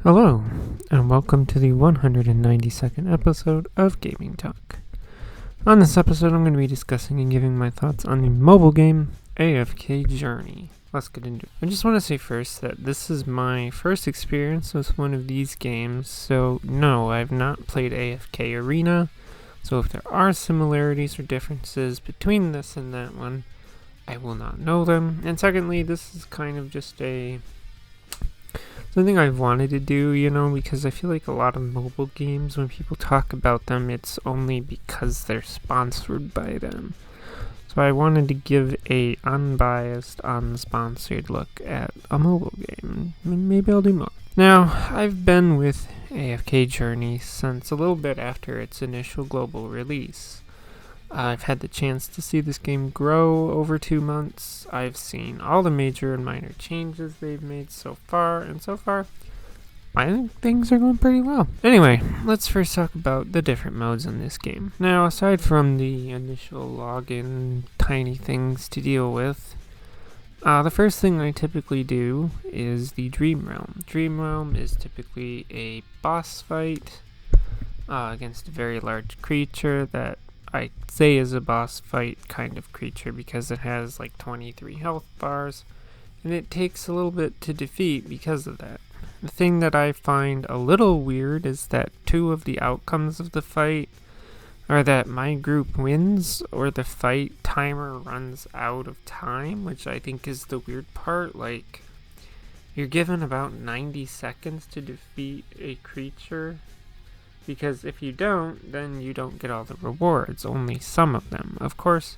Hello, and welcome to the 192nd episode of Gaming Talk. On this episode, I'm going to be discussing and giving my thoughts on the mobile game AFK Journey. Let's get into it. I just want to say first that this is my first experience with one of these games, so no, I've not played AFK Arena, so if there are similarities or differences between this and that one, I will not know them. And secondly, this is kind of just something I've wanted to do, because I feel like a lot of mobile games, when people talk about them, it's only because they're sponsored by them. So I wanted to give a unbiased, unsponsored look at a mobile game. Maybe I'll do more. Now, I've been with AFK Journey since a little bit after its initial global release. I've had the chance to see this game grow over 2 months. I've seen all the major and minor changes they've made so far, and so far, I think things are going pretty well. Anyway, let's first talk about the different modes in this game. Now, aside from the initial login tiny things to deal with, the first thing I typically do is the Dream Realm. Dream Realm is typically a boss fight against a very large creature that I say is a boss fight kind of creature because it has like 23 health bars, and it takes a little bit to defeat because of that. The thing that I find a little weird is that 2 of the outcomes of the fight are that my group wins or the fight timer runs out of time, which I think is the weird part. Like, you're given about 90 seconds to defeat a creature, because if you don't, then you don't get all the rewards, only some of them. Of course,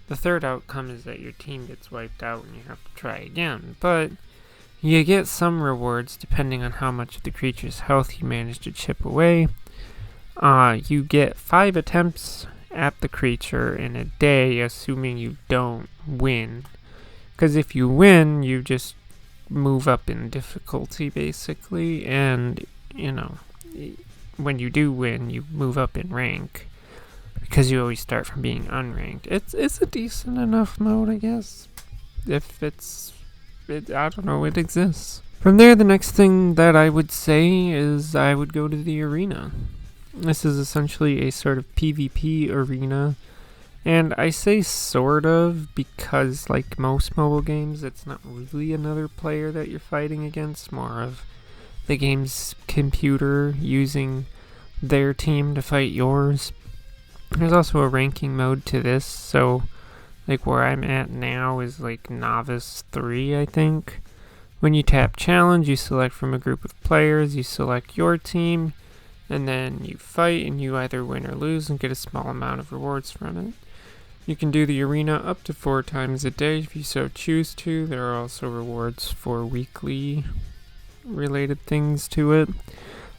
the third outcome is that your team gets wiped out and you have to try again, but you get some rewards depending on how much of the creature's health you manage to chip away. You get 5 attempts at the creature in a day, assuming you don't win. Because if you win, you just move up in difficulty, basically, and, when you do win, you move up in rank, because you always start from being unranked. It's a decent enough mode, I guess. I don't know, it exists. From there, the next thing that I would say is I would go to the arena. This is essentially a sort of PvP arena, and I say sort of because, like most mobile games, it's not really another player that you're fighting against, more of the game's computer using their team to fight yours. There's also a ranking mode to this, so like where I'm at now is like Novice 3, I think. When you tap challenge, you select from a group of players, you select your team, and then you fight, and you either win or lose and get a small amount of rewards from it. You can do the arena up to 4 times a day if you so choose to. There are also rewards for weekly related things to it.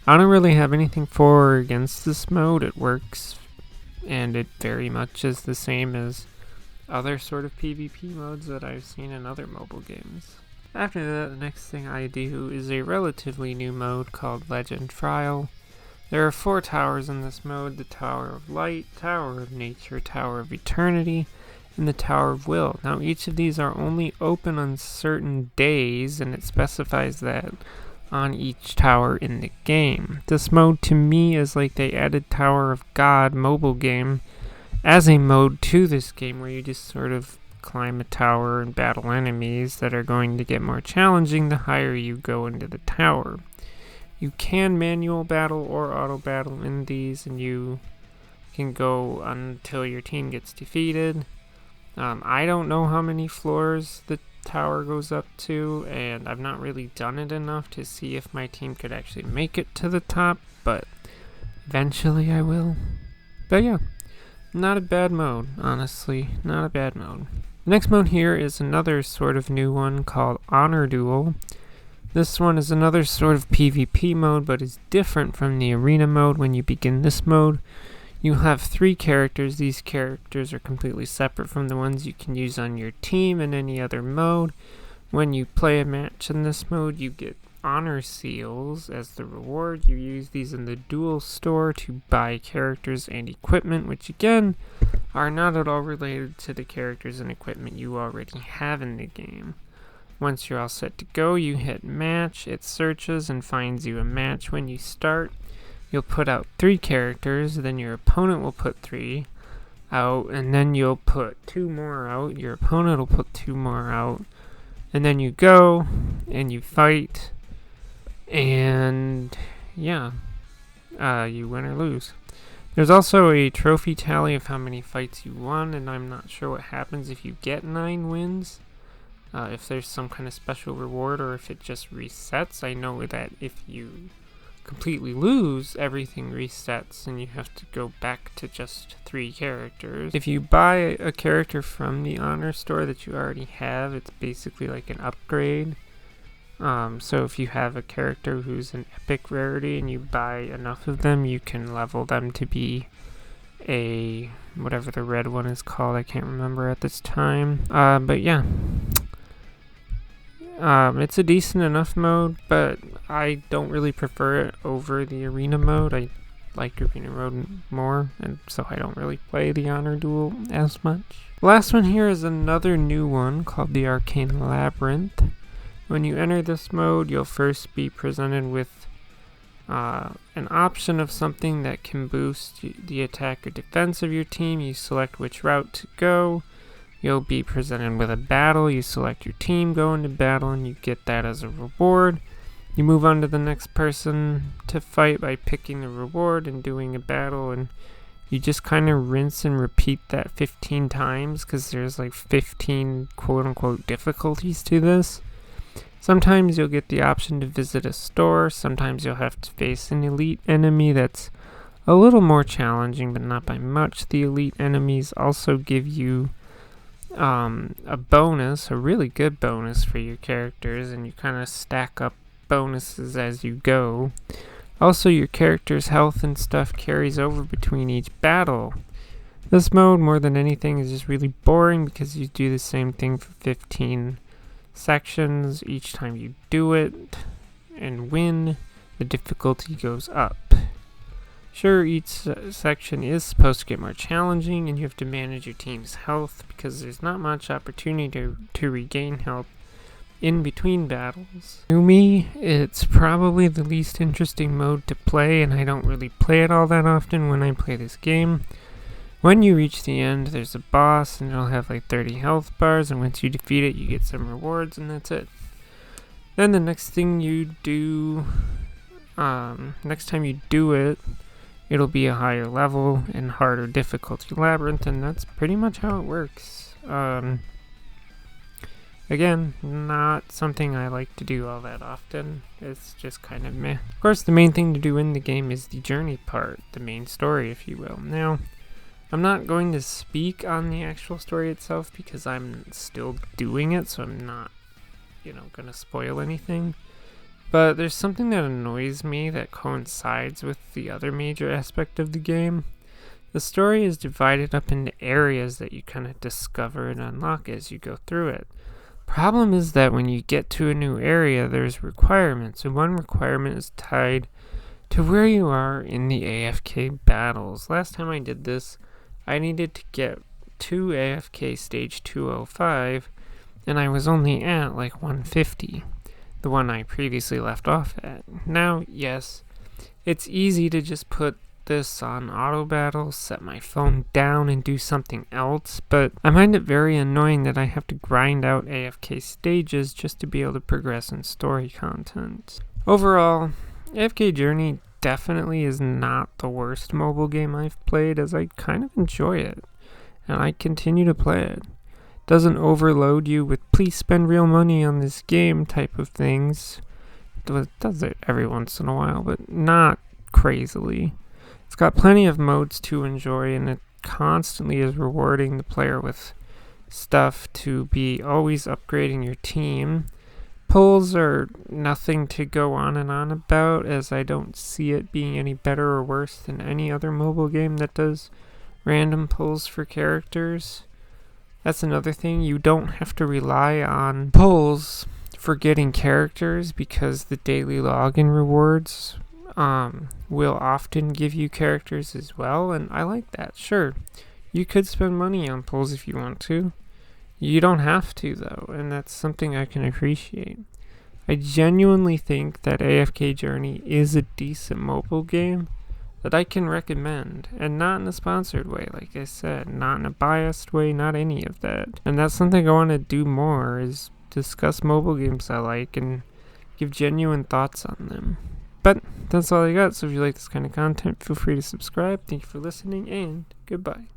I don't really have anything for or against this mode. It works, and it very much is the same as other sort of PvP modes that I've seen in other mobile games. After that, the next thing I do is a relatively new mode called Legend Trial. There are 4 towers in this mode: the Tower of Light, Tower of Nature, Tower of Eternity, and the Tower of Will. Now, each of these are only open on certain days, and it specifies that on each tower in the game. This mode, to me, is like they added Tower of God mobile game as a mode to this game, where you just sort of climb a tower and battle enemies that are going to get more challenging the higher you go into the tower. You can manual battle or auto battle in these, and you can go until your team gets defeated. I don't know how many floors the tower goes up to, and I've not really done it enough to see if my team could actually make it to the top, but eventually I will. But yeah, not a bad mode, honestly, not a bad mode. The next mode here is another sort of new one called Honor Duel. This one is another sort of PvP mode, but is different from the arena mode. When you begin this mode, you have 3 characters. These characters are completely separate from the ones you can use on your team in any other mode. When you play a match in this mode, you get honor seals as the reward. You use these in the duel store to buy characters and equipment, which again are not at all related to the characters and equipment you already have in the game. Once you're all set to go, you hit match. It searches and finds you a match. When you start, you'll put out 3 characters, then your opponent will put 3 out, and then you'll put 2 more out. Your opponent will put 2 more out, and then you go and you fight, and yeah, you win or lose. There's also a trophy tally of how many fights you won, and I'm not sure what happens if you get 9 wins. If there's some kind of special reward or if it just resets. I know that if you completely lose, everything resets and you have to go back to just 3 characters. If you buy a character from the honor store that you already have, it's basically like an upgrade. So if you have a character who's an epic rarity and you buy enough of them, you can level them to be a whatever the red one is called. I can't remember at this time. But yeah. It's a decent enough mode, but I don't really prefer it over the arena mode. I like arena mode more, and so I don't really play the honor duel as much. The last one here is another new one called the Arcane Labyrinth. When you enter this mode, you'll first be presented with an option of something that can boost the attack or defense of your team. You select which route to go. You'll be presented with a battle. You select your team, go into battle, and you get that as a reward. You move on to the next person to fight by picking the reward and doing a battle, and you just kind of rinse and repeat that 15 times because there's like 15 quote-unquote difficulties to this. Sometimes you'll get the option to visit a store. Sometimes you'll have to face an elite enemy that's a little more challenging, but not by much. The elite enemies also give you a bonus, a really good bonus for your characters, and you kind of stack up bonuses as you go. Also, your character's health and stuff carries over between each battle. This mode, more than anything, is just really boring because you do the same thing for 15 sections. Each time you do it and win, the difficulty goes up. Sure, each section is supposed to get more challenging, and you have to manage your team's health because there's not much opportunity to regain health in between battles. To me, it's probably the least interesting mode to play, and I don't really play it all that often when I play this game. When you reach the end, there's a boss, and it'll have like 30 health bars, and once you defeat it, you get some rewards, and that's it. Then the next thing you do, next time you do it, it'll be a higher level and harder difficulty labyrinth, and that's pretty much how it works. Again, not something I like to do all that often. It's just kind of meh. Of course, the main thing to do in the game is the journey part, the main story, if you will. Now, I'm not going to speak on the actual story itself because I'm still doing it, so I'm not, going to spoil anything. But there's something that annoys me that coincides with the other major aspect of the game. The story is divided up into areas that you kind of discover and unlock as you go through it. Problem is that when you get to a new area, there's requirements, and one requirement is tied to where you are in the AFK battles. Last time I did this, I needed to get to AFK stage 205, and I was only at like 150, the one I previously left off at. Now, yes, it's easy to just put this on auto battle, set my phone down, and do something else, but I find it very annoying that I have to grind out AFK stages just to be able to progress in story content. Overall, AFK Journey definitely is not the worst mobile game I've played, as I kind of enjoy it, and I continue to play it. Doesn't overload you with please spend real money on this game type of things. It does it every once in a while, but not crazily. It's got plenty of modes to enjoy, and it constantly is rewarding the player with stuff to be always upgrading your team. Pulls are nothing to go on and on about, as I don't see it being any better or worse than any other mobile game that does random pulls for characters. That's another thing, you don't have to rely on pulls for getting characters because the daily login rewards will often give you characters as well, and I like that. Sure, you could spend money on pulls if you want to. You don't have to, though, and that's something I can appreciate. I genuinely think that AFK Journey is a decent mobile game that I can recommend, and not in a sponsored way, like I said, not in a biased way, not any of that. And that's something I want to do more, is discuss mobile games I like and give genuine thoughts on them. But that's all I got, so if you like this kind of content, feel free to subscribe. Thank you for listening, and goodbye.